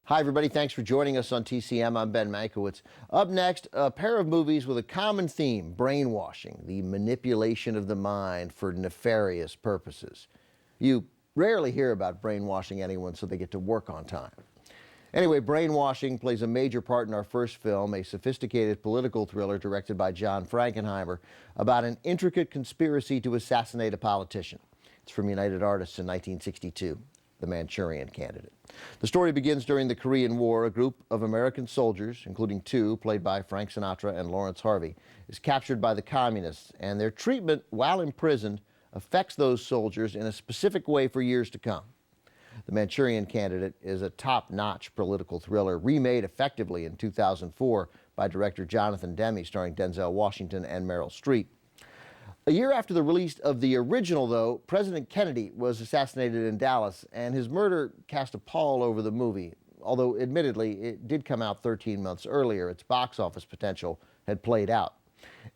Hi, everybody. Thanks for joining us on TCM. I'm Ben Mankiewicz. Up next, a pair of movies with a common theme: brainwashing, the manipulation of the mind for nefarious purposes. You rarely hear about brainwashing anyone so they get to work on time. Anyway, brainwashing plays a major part in our first film, a sophisticated political thriller directed by John Frankenheimer about an intricate conspiracy to assassinate a politician. It's from United Artists in 1962. The Manchurian Candidate. The story begins during the Korean War. A group of American soldiers, including two played by Frank Sinatra and Lawrence Harvey, is captured by the communists, and their treatment while imprisoned affects those soldiers in a specific way for years to come. The Manchurian Candidate is a top-notch political thriller remade effectively in 2004 by director Jonathan Demme, starring Denzel Washington and Meryl Streep. A year after the release of the original, though, President Kennedy was assassinated in Dallas, and his murder cast a pall over the movie. Although, admittedly, it did come out 13 months earlier, its box office potential had played out.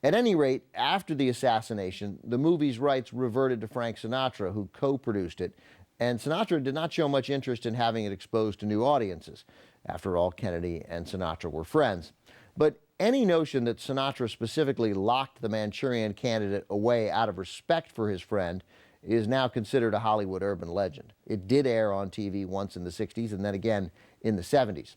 At any rate, after the assassination, the movie's rights reverted to Frank Sinatra, who co-produced it, and Sinatra did not show much interest in having it exposed to new audiences. After all, Kennedy and Sinatra were friends. But any notion that Sinatra specifically locked the Manchurian Candidate away out of respect for his friend is now considered a Hollywood urban legend. It did air on TV once in the 60s and then again in the 70s.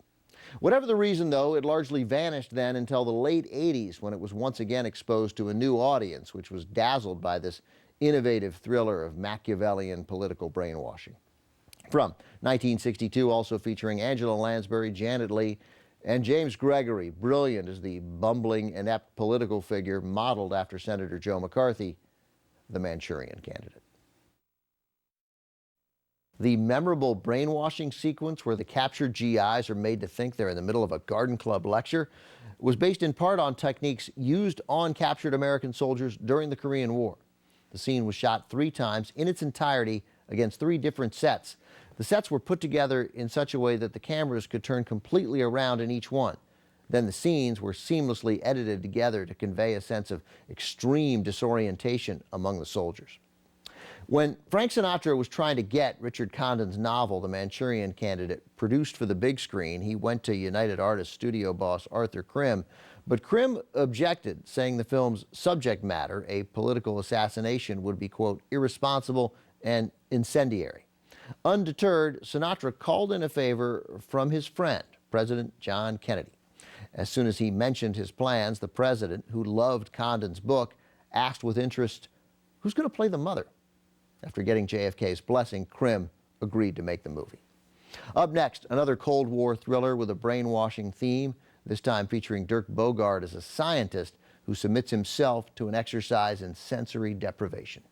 Whatever the reason, though, it largely vanished then until the late 80s, when it was once again exposed to a new audience, which was dazzled by this innovative thriller of Machiavellian political brainwashing. From 1962, also featuring Angela Lansbury, Janet Leigh, and James Gregory, brilliant as the bumbling, inept political figure modeled after Senator Joe McCarthy, The Manchurian Candidate. The memorable brainwashing sequence where the captured GIs are made to think they're in the middle of a garden club lecture was based in part on techniques used on captured American soldiers during the Korean War. The scene was shot 3 times in its entirety against 3 different sets. The sets were put together in such a way that the cameras could turn completely around in each one. Then the scenes were seamlessly edited together to convey a sense of extreme disorientation among the soldiers. When Frank Sinatra was trying to get Richard Condon's novel, The Manchurian Candidate, produced for the big screen, he went to United Artists studio boss Arthur Krim. But Krim objected, saying the film's subject matter, a political assassination, would be, quote, irresponsible and incendiary. Undeterred, Sinatra called in a favor from his friend, President John Kennedy. As soon as he mentioned his plans, the president, who loved Condon's book, asked with interest, "Who's going to play the mother?" After getting JFK's blessing, Krim agreed to make the movie. Up next, another Cold War thriller with a brainwashing theme, this time featuring Dirk Bogarde as a scientist who submits himself to an exercise in sensory deprivation.